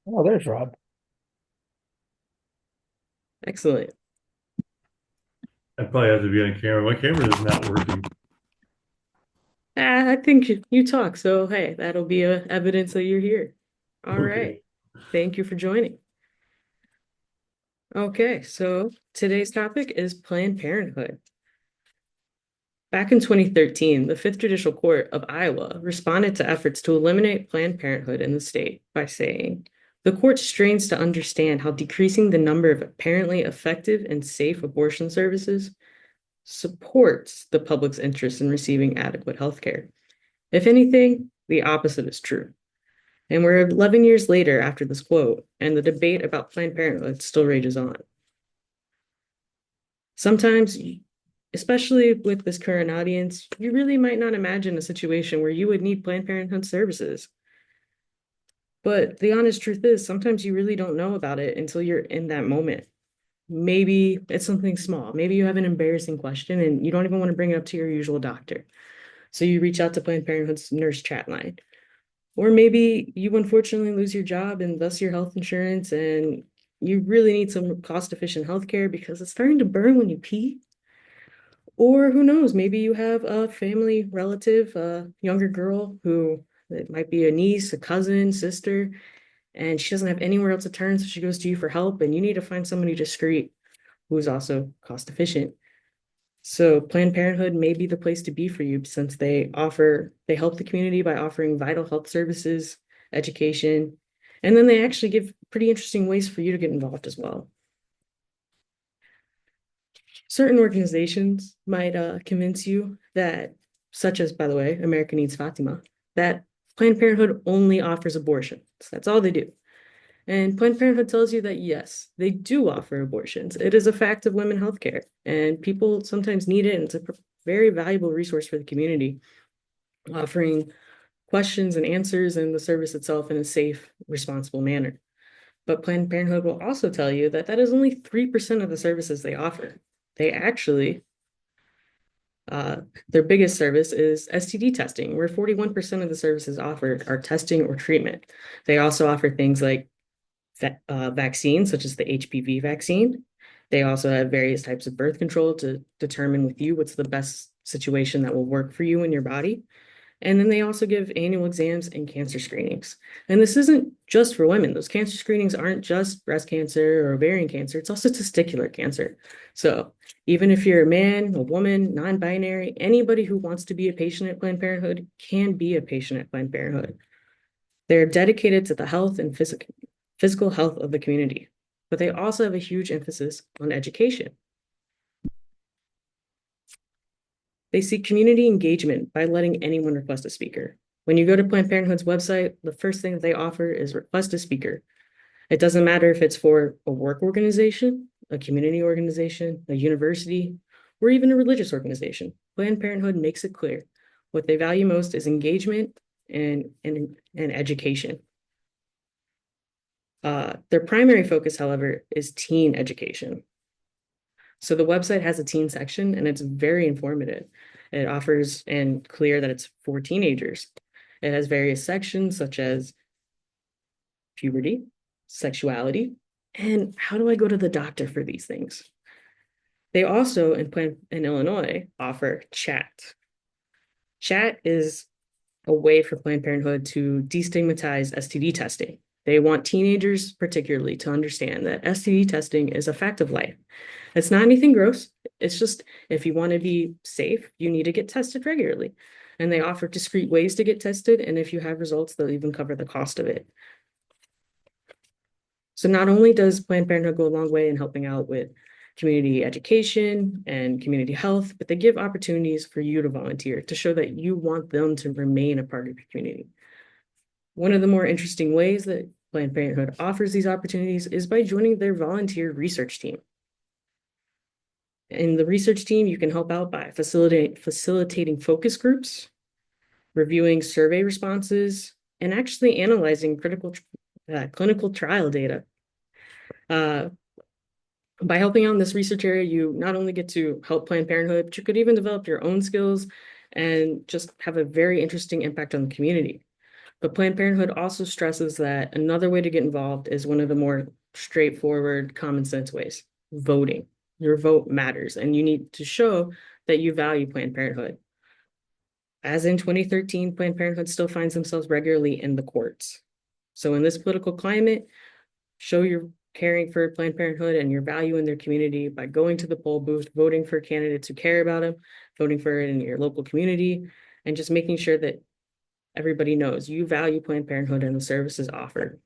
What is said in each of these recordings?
Oh, there's Rob. Excellent. I probably have to be on camera. My camera is not working. I think you talk, so hey, that'll be evidence that you're here. All Okay. right. Thank you for joining. Okay, so today's topic is Planned Parenthood. Back in 2013, the Fifth Judicial Court of Iowa responded to efforts to eliminate Planned Parenthood in the state by saying, the court strains to understand how decreasing the number of apparently effective and safe abortion services supports the public's interest in receiving adequate health care. If anything, the opposite is true. And we're 11 years later after this quote, and the debate about Planned Parenthood still rages on. Sometimes, especially with this current audience, you really might not imagine a situation where you would need Planned Parenthood services. But the honest truth is, sometimes you really don't know about it until you're in that moment. Maybe it's something small. Maybe you have an embarrassing question and you don't even want to bring it up to your usual doctor. So you reach out to Planned Parenthood's nurse chat line. Or maybe you unfortunately lose your job and thus your health insurance, and you really need some cost-efficient healthcare because it's starting to burn when you pee. Or who knows, maybe you have a family relative, a younger girl who it might be a niece, a cousin, sister, and she doesn't have anywhere else to turn, so she goes to you for help, and you need to find somebody discreet who's also cost efficient. So Planned Parenthood may be the place to be for you since they help the community by offering vital health services, education, and then they actually give pretty interesting ways for you to get involved as well. Certain organizations might convince you that, such as, by the way, America Needs Fatima, that Planned Parenthood only offers abortions. That's all they do. And Planned Parenthood tells you that yes, they do offer abortions. It is a fact of women healthcare, and people sometimes need it, and it's a very valuable resource for the community, offering questions and answers and the service itself in a safe, responsible manner. But Planned Parenthood will also tell you that that is only 3% of the services they offer. They actually, their biggest service is STD testing, where 41% of the services offered are testing or treatment. They also offer things like vaccines, such as the HPV vaccine. They also have various types of birth control to determine with you what's the best situation that will work for you and your body. And then they also give annual exams and cancer screenings. And this isn't just for women. Those cancer screenings aren't just breast cancer or ovarian cancer, it's also testicular cancer. So even if you're a man, a woman, non-binary, anybody who wants to be a patient at Planned Parenthood can be a patient at Planned Parenthood. They're dedicated to the health and physical health of the community, but they also have a huge emphasis on education. They seek community engagement by letting anyone request a speaker. When you go to Planned Parenthood's website, the first thing that they offer is request a speaker. It doesn't matter if it's for a work organization, a community organization, a university, or even a religious organization. Planned Parenthood makes it clear what they value most is engagement and education. Their primary focus, however, is teen education. So the website has a teen section and it's very informative. It offers and clear that it's for teenagers. It has various sections such as puberty, sexuality, and how do I go to the doctor for these things? They also in Illinois offer chat. Chat is a way for Planned Parenthood to destigmatize STD testing. They want teenagers, particularly, to understand that STD testing is a fact of life. It's not anything gross. It's just if you want to be safe, you need to get tested regularly. And they offer discrete ways to get tested. And if you have results, they'll even cover the cost of it. So not only does Planned Parenthood go a long way in helping out with community education and community health, but they give opportunities for you to volunteer to show that you want them to remain a part of your community. One of the more interesting ways that Planned Parenthood offers these opportunities is by joining their volunteer research team. In the research team, you can help out by facilitating focus groups, reviewing survey responses, and actually analyzing clinical trial data. Uh, by helping out in this research area, you not only get to help Planned Parenthood, but you could even develop your own skills and just have a very interesting impact on the community. But Planned Parenthood also stresses that another way to get involved is one of the more straightforward, common sense ways, voting. Your vote matters, and you need to show that you value Planned Parenthood. As in 2013, Planned Parenthood still finds themselves regularly in the courts. So in this political climate, show your caring for Planned Parenthood and your value in their community by going to the poll booth, voting for candidates who care about them, voting for it in your local community, and just making sure that everybody knows you value Planned Parenthood and the services offered.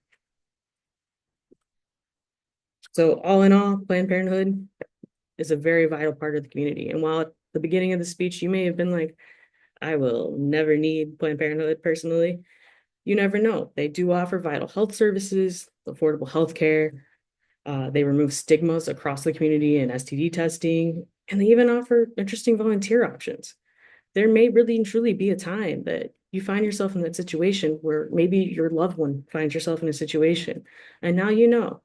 So all in all, Planned Parenthood is a very vital part of the community. And while at the beginning of the speech, you may have been like, I will never need Planned Parenthood personally. You never know. They do offer vital health services, affordable health care. They remove stigmas across the community and STD testing, and they even offer interesting volunteer options. There may really and truly be a time that you find yourself in that situation where maybe your loved one finds yourself in a situation. And now you know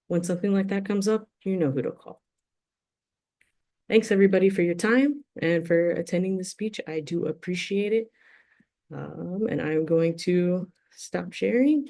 when something like that comes up, you know who to call. Thanks everybody for your time and for attending the speech. I do appreciate it. And I'm going to stop sharing.